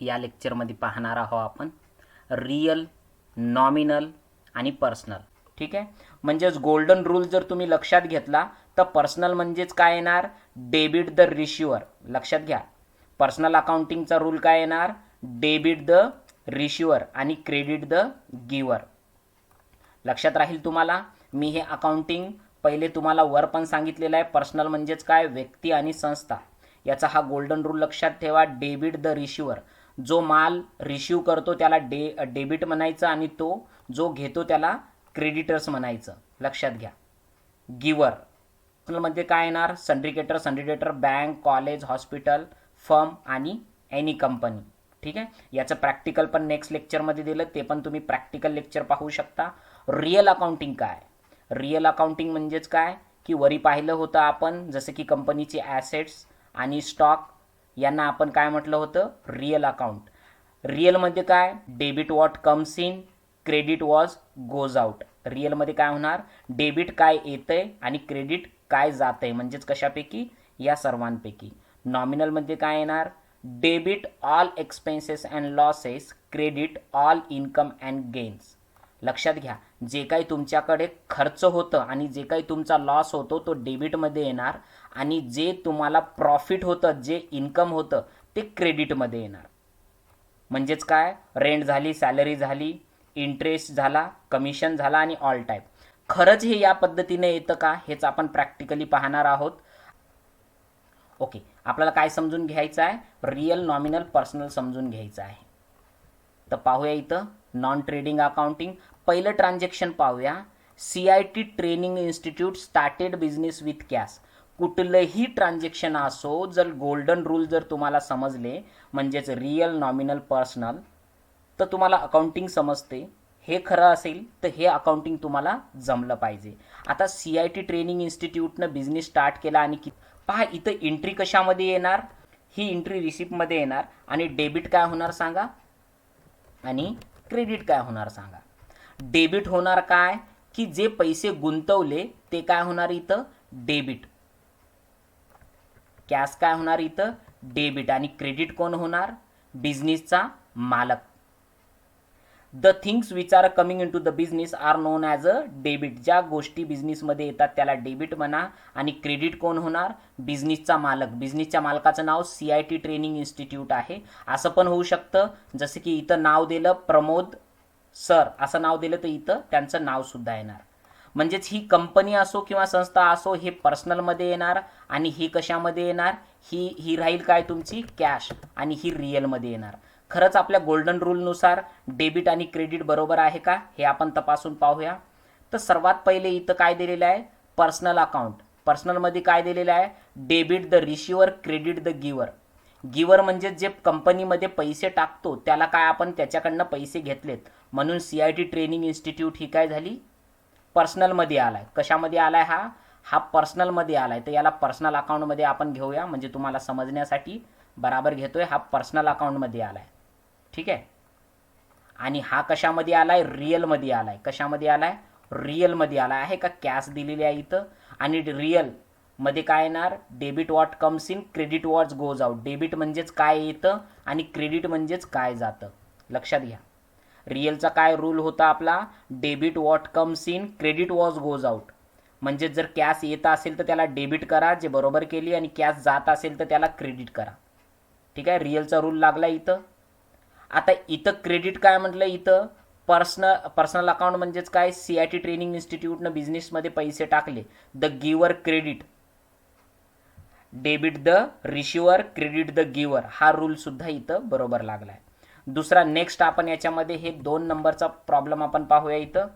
या लेक्चरमध्ये पाहणार आहोत आपण रियल, नॉमिनल आणि पर्सनल. ठीक आहे, म्हणजेच गोल्डन रूल जर तुम्ही लक्षात घेतला तर पर्सनल म्हणजेच काय येणार, डेबिट द रिसिव्हर. लक्षात घ्या, पर्सनल अकाउंटिंगचा रूल काय येणार, डेबिट द रिसिव्हर आणि क्रेडिट द गिव्हर. लक्षात राहील तुम्हाला. मी हे अकाउंटिंग पहिले तुम्हाला वर पण सांगितलेलं आहे. पर्सनल म्हणजेच काय, व्यक्ती आणि संस्था. याचा हा गोल्डन रूल लक्षात ठेवा, डेबिट द रिसिव्हर. जो माल रिसीव करतो त्याला डेबिट म्हणायचं आणि तो जो घेतो त्याला क्रेडिटर्स म्हणायचं. लक्षात घ्या. गिव्हर मध्ये काय येणार, संड्रिकेटर, संडिडेटर, बँक, कॉलेज, हॉस्पिटल, फर्म आणि एनी कंपनी. ठीक आहे, याचं प्रॅक्टिकल पण नेक्स्ट लेक्चरमध्ये दिलं, ते पण तुम्ही प्रॅक्टिकल लेक्चर पाहू शकता. रिअल अकाउंटिंग काय, रिअल अकाउंटिंग म्हणजेच काय की वरी पाहिलं होतं आपण, जसं की कंपनीचे ॲसेट्स आणि स्टॉक यांना आपण काय म्हटलं होतं, रिअल अकाउंट. रिअलमध्ये काय, debit what comes in, credit what goes out. रिअलमध्ये काय होणार, डेबिट काय येतंय आणि क्रेडिट काय जातंय, म्हणजेच कशापैकी, या सर्वांपैकी. नॉमिनलमध्ये काय येणार, debit all expenses and losses, credit all income and gains. लक्षात घ्या, जे काही तुमच्याकडे खर्च होतं आणि जे काही तुमचा लॉस होतो तो डेबिटमध्ये येणार आणि जे तुम्हाला प्रॉफिट होतं, जे इन्कम होतं ते क्रेडिटमध्ये येणार. म्हणजेच काय, रेंट झाली, सॅलरी झाली, इंटरेस्ट झाला, कमिशन झाला आणि ऑल टाईप. खरंच हे या पद्धतीने येतं का, हेच आपण प्रॅक्टिकली पाहणार आहोत. ओके, आपल्याला काय समजून घ्यायचं आहे, रिअल, नॉमिनल, पर्सनल समजून घ्यायचं आहे. तर पाहूया इथं नॉन ट्रेडिंग अकाउंटिंग. पहिलं ट्रान्झॅक्शन पाहूया. CIT training institute started business with cash. कुठलंही ट्रान्झॅक्शन असो, जर गोल्डन रूल जर तुम्हाला समजले, म्हणजेच रिअल, नॉमिनल, पर्सनल, तर तुम्हाला अकाउंटिंग समजते. हे खरं असेल तर हे अकाउंटिंग तुम्हाला जमलं पाहिजे. आता CIT ट्रेनिंग इन्स्टिट्यूटनं बिझनेस स्टार्ट केला आणि पहा इथं एंट्री कशामध्ये येणार, ही एंट्री रिसिप्टमध्ये येणार आणि डेबिट काय होणार सांगा आणि क्रेडिट काय होणार सांगा. डेबिट होणार काय की जे पैसे गुंतवले ते काय होणार इथं, डेबिट. कॅश काय होणार इथं, डेबिट. आणि क्रेडिट कोण होणार, बिझनेसचा मालक. The things which are coming into the business are known as a debit. ज्या गोष्टी बिझनेसमध्ये येतात त्याला डेबिट म्हणा. आणि क्रेडिट कोण होणार, बिझनेसचा मालक. बिझनेसच्या मालकाचं नाव CIT ट्रेनिंग इन्स्टिट्यूट आहे. असं पण होऊ शकतं, जसं की इथं नाव दिलं प्रमोद सर, असं नाव दिलं तर इथं त्यांचं नाव सुद्धा येणार. म्हणजेच ही कंपनी असो किंवा संस्था असो, हे पर्सनलमध्ये येणार आणि ही कशामध्ये येणार, ही राहील काय तुमची कॅश आणि ही रिअलमध्ये येणार. खरंच आपल्या गोल्डन रूलनुसार डेबिट आणि क्रेडिट बरोबर आहे का, हे आपण तपासून पाहूया. तर सर्वात पहिले इथं काय दिलेलं आहे, पर्सनल अकाउंट. पर्सनलमध्ये काय दिलेलं आहे, debit the receiver, credit the giver. Giver म्हणजे जे कंपनीमध्ये पैसे टाकतो त्याला काय आपण त्याच्याकडनं पैसे घेतलेत, म्हणून CIT ट्रेनिंग इन्स्टिट्यूट ही काय झाली, पर्सनलमध्ये आलाय. कशामध्ये आलाय, हा पर्सनलमध्ये आलाय. तर याला पर्सनल अकाउंटमध्ये आपण घेऊया, म्हणजे तुम्हाला समजण्यासाठी बराबर घेतोय. हा पर्सनल अकाउंटमध्ये आलाय. ठीक आहे. आणि हा कशामध्ये आलाय, रिअलमध्ये आलाय. कशामध्ये आलाय, रिअलमध्ये आलाय. आहे का, कॅश दिलेली आहे इथं. आणि रिअल मध्ये काय येणार, debit what comes in, credit what goes out. Debit म्हणजेच काय येतं आणि क्रेडिट म्हणजेच काय जातं. लक्षात घ्या, रिअलचा काय रूल होता आपला, debit what comes in, credit what goes out. म्हणजे जर कॅश येत असेल तर त्याला डेबिट करा, जे बरोबर केली, आणि कॅश जात असेल तर त्याला क्रेडिट करा. ठीक आहे, रिअलचा रूल लागला इथं. आता इथं क्रेडिट काय म्हटलं, इथं पर्सनल अकाउंट म्हणजेच काय, CIT ट्रेनिंग इन्स्टिट्यूटनं बिझनेसमध्ये पैसे टाकले. The giver credit, debit the receiver, credit the giver. हा रूल सुद्धा इथं बरोबर लागलाय. दुसरा नेक्स्ट आपण याच्यामध्ये हे 2 नंबरचा प्रॉब्लेम आपण पाहूया इथं,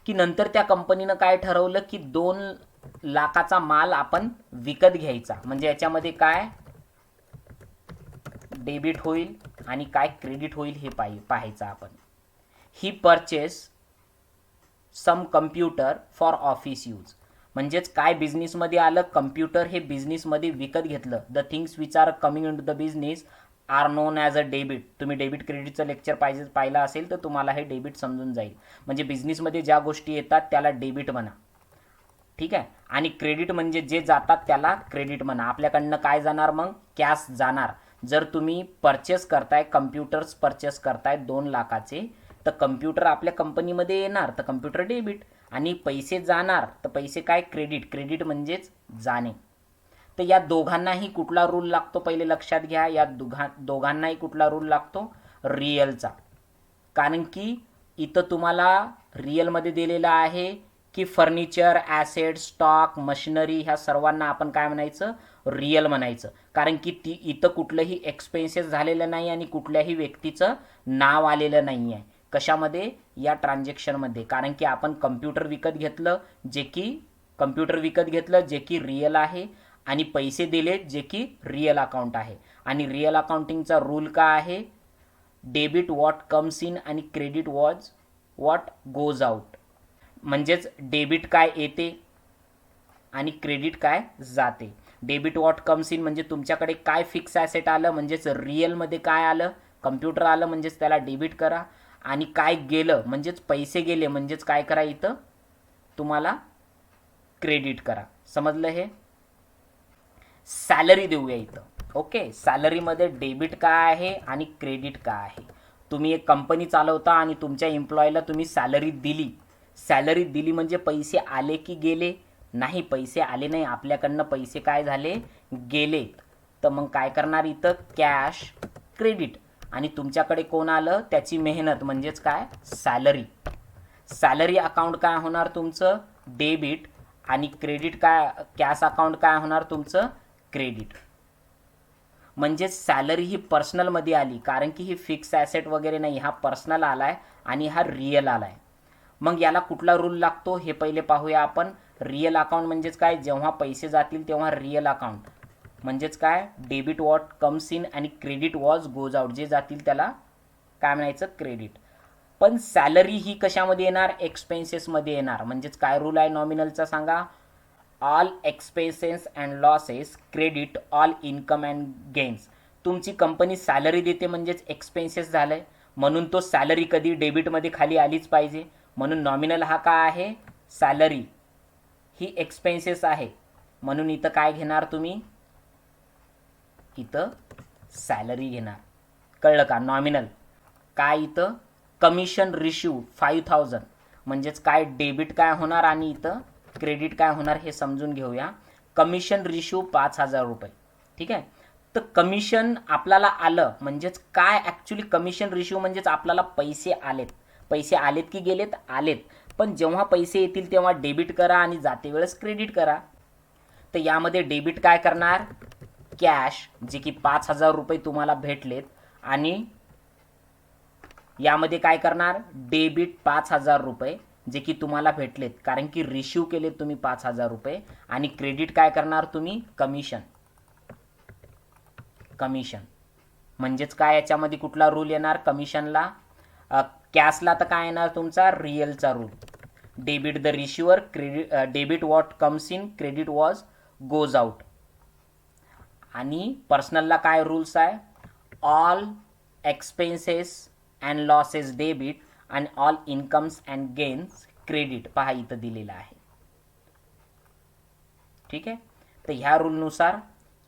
की नंतर त्या कंपनीनं काय ठरवलं की 2 लाखाचा माल आपण विकत घ्यायचा. म्हणजे याच्यामध्ये काय डेबिट होईल आणि काय क्रेडिट होईल हे पाहायचं आपण. He purchase some computer for office use. म्हणजेच काय बिझनेसमध्ये आलं, कम्प्युटर हे बिझनेसमध्ये विकत घेतलं. The things which are coming into the business are known as a debit. तुम्ही डेबिट क्रेडिटचं लेक्चर पाहिलं असेल तर तुम्हाला हे डेबिट समजून जाईल. म्हणजे बिझनेसमध्ये ज्या गोष्टी येतात त्याला डेबिट म्हणा. ठीक आहे. आणि क्रेडिट म्हणजे जे जातात त्याला क्रेडिट म्हणा. आपल्याकडनं काय जाणार, मग कॅश जाणार. जर तुम्ही परचेस करताय, कम्प्युटर्स परचेस करताय 2 लाखाचे, तर कम्प्युटर आपल्या कंपनीमध्ये येणार तर कम्प्युटर डेबिट, आणि पैसे जाणार तर पैसे काय क्रेडिट. क्रेडिट म्हणजेच जाणे. तर या दोघांनाही कुठला रूल लागतो पहिले लक्षात घ्या. या दोघांनाही कुठला रूल लागतो, रिअलचा. कारण की इथं तुम्हाला रिअलमध्ये दिलेलं आहे की फर्निचर, ॲसेट, स्टॉक, मशिनरी ह्या सर्वांना आपण काय म्हणायचं, रिअल म्हणायचं. कारण की इथं कुठलंही एक्सपेन्सेस झालेलं नाही आणि कुठल्याही व्यक्तीचं नाव आलेलं नाही आहे. कशामध्ये, या ट्रान्झॅक्शनमध्ये. कारण की आपण कम्प्युटर विकत घेतलं जे की रिअल आहे, आणि पैसे दिले जे की रिअल अकाउंट आहे. आणि रिअल अकाउंटिंगचा रूल काय आहे, डेबिट वॉट कम्स इन आणि क्रेडिट वॉट गोज आउट. म्हणजेच डेबिट काय येते आणि क्रेडिट काय जाते. डेबिट वॉट कम्स इन म्हणजे तुमच्याकडे काय फिक्स ॲसेट आलं, म्हणजेच रिअलमध्ये काय आलं, कम्प्युटर आलं, म्हणजेच त्याला डेबिट करा. आणि काय गेलं म्हणजेच पैसे गेले, म्हणजेच काय करा, इथं तुम्हाला क्रेडिट करा. समजलं हे. सॅलरी देऊया इथं. ओके, सॅलरीमध्ये डेबिट काय आहे आणि क्रेडिट काय आहे. तुम्ही एक कंपनी चालवता आणि तुमच्या एम्प्लॉयला तुम्ही सॅलरी दिली म्हणजे पैसे आले की गेले, नाही पैसे आले नाही, आपल्याकडनं पैसे काय झाले, गेले. तर मग काय करणार इथं, कॅश क्रेडिट. आणि तुमच्याकडे कोण आलं, त्याची मेहनत, म्हणजेच काय, सॅलरी अकाउंट काय होणार तुमचं, डेबिट. आणि क्रेडिट काय, कॅश अकाउंट काय होणार तुमचं, क्रेडिट. म्हणजेच सॅलरी ही पर्सनलमध्ये आली, कारण की ही फिक्स ॲसेट वगैरे नाही, हा पर्सनल आलाय आणि हा रिअल आलाय. मग याला कुठला रूल लागतो हे पहिले पाहूया आपण. रिअल अकाउंट म्हणजेच काय, जेव्हा पैसे जातील तेव्हा रिअल अकाउंट म्हणजेच काय, डेबिट वॉट कम्स इन आणि क्रेडिट वॉज गोज आउट. जे जातील त्याला काय म्हणायचं, क्रेडिट. पण सॅलरी ही कशामध्ये येणार, एक्सपेन्सेसमध्ये येणार. म्हणजेच काय रूल आहे नॉमिनलचा सांगा, all expenses and losses credit all income and gains. तुमची कंपनी सॅलरी देते म्हणजेच एक्सपेन्सेस झालंय, म्हणून तो सॅलरी कधी डेबिटमध्ये खाली आलीच पाहिजे. म्हणून नॉमिनल हा काय आहे, सॅलरी ही एक्सपेन्सेस आहे, म्हणून इथं काय घेणार तुम्ही, इथं सॅलरी घेणार. कळलं का. नॉमिनल काय, इथं कमिशन रिशिव 5000, म्हणजेच काय, डेबिट काय होणार आणि इथं क्रेडिट काय होणार हे समजून घेऊया. कमिशन रिशिव 5000 रुपये. ठीक आहे. तर कमिशन आपल्याला आलं म्हणजेच काय, ॲक्च्युली कमिशन रिशिव म्हणजेच आपल्याला पैसे आलेत की गेलेत, आलेत. पण जेव्हा पैसे येतील तेव्हा डेबिट करा आणि जाते वेळेस क्रेडिट करा. तर यामध्ये डेबिट काय करणार, कॅश, जे की 5000 रुपये तुम्हाला भेटलेत, आणि यामध्ये काय करणार, डेबिट 5000 रुपये जे की तुम्हाला भेटलेत, कारण की रिशिव केलेत तुम्ही 5000 रुपये. आणि क्रेडिट काय करणार तुम्ही, कमिशन. म्हणजेच काय, याच्यामध्ये कुठला रूल येणार, कमिशनला. कॅशला तर काय येणार तुमचा, रिअलचा rule, debit the receiver, debit what comes in, credit what goes out. आणि पर्सनलला काय रूल्स आहे, all expenses and losses debit आणि all incomes and gains credit. पहा इथं दिलेलं आहे. ठीक आहे. तर ह्या रूलनुसार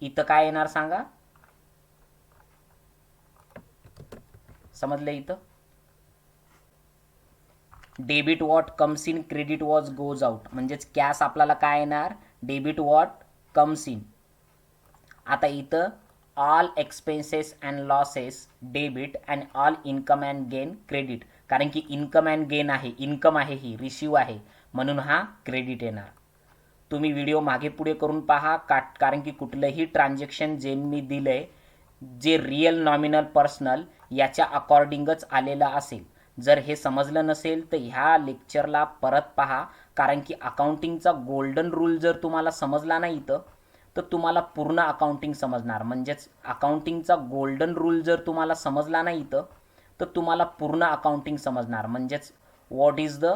इथं काय येणार सांगा, समजलं. इथं debit what comes in, credit what goes out, म्हणजेच कॅश आपल्याला काय येणार, डेबिट वॉट कम्स इन. आता इथं all expenses and losses debit and all income and gain credit, कारण की इन्कम अँड गेन आहे, इन्कम आहे, ही रिसिव्ह आहे, म्हणून हा क्रेडिट येणार. तुम्ही व्हिडिओ मागे पुढे करून पहा, कारण की कुठलंही ट्रान्झॅक्शन जे मी दिलंय, जे रिअल, नॉमिनल, पर्सनल याच्या अकॉर्डिंगच आलेलं असेल. जर हे समजलं नसेल तर ह्या लेक्चरला परत पहा, कारण की अकाउंटिंगचा गोल्डन रूल जर तुम्हाला समजला नाही तर तुम्हाला पूर्ण अकाउंटिंग समजणार. म्हणजेच अकाउंटिंगचा गोल्डन रूल जर तुम्हाला समजला नाही तर तुम्हाला पूर्ण अकाउंटिंग समजणार. म्हणजेच what is the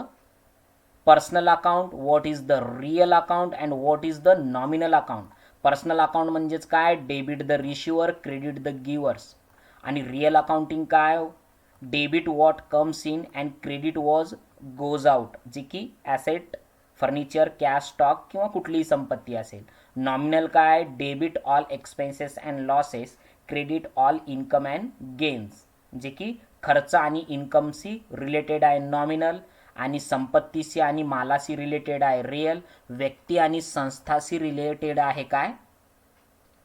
personal account, what is the real account and what is the nominal account. Personal account म्हणजेच काय, debit the receiver, credit the givers. आणि रिअल अकाउंटिंग काय, debit what comes in and credit what goes out, जे की asset, furniture, cash, stock किंवा कुठलीही संपत्ती असेल. नॉमिनल काय, debit all expenses and losses, credit all income and gains, जे की खर्च आणि इन्कमशी रिलेटेड आहे नॉमिनल, आणि संपत्तीशी आणि मालाशी रिलेटेड आहे रिअल, व्यक्ती आणि संस्थाशी रिलेटेड आहे काय,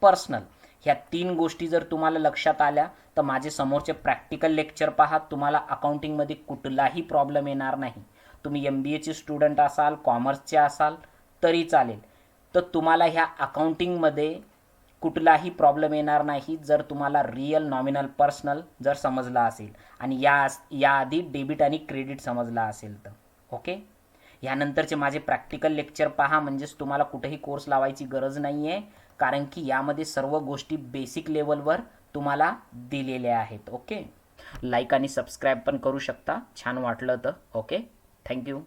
पर्सनल. ह्या 3 गोष्टी जर तुम्हाला लक्षात आल्या तर माझे समोरचे प्रॅक्टिकल लेक्चर पहा, तुम्हाला अकाउंटिंगमध्ये कुठलाही प्रॉब्लेम येणार नाही. तुम्ही MBAचे स्टुडंट असाल, कॉमर्सचे असाल तरी चालेल. तर तुम्हाला ह्या अकाउंटिंगमध्ये कुठलाही प्रॉब्लेम येणार नाही जर तुम्हाला रिअल, नॉमिनल, पर्सनल जर समजला असेल आणि याआधी डेबिट आणि क्रेडिट समजला असेल तर. ओके, यानंतरचे माझे प्रॅक्टिकल लेक्चर पहा, म्हणजेच तुम्हाला कुठेही कोर्स लावायची गरज नाही आहे, कारण की यामध्ये सर्व गोष्टी बेसिक लेवलवर तुम्हाला दिलेल्या आहेत. ओके, लाईक आणि सबस्क्राईब पण करू शकता छान वाटलं तर. Okay, thank you.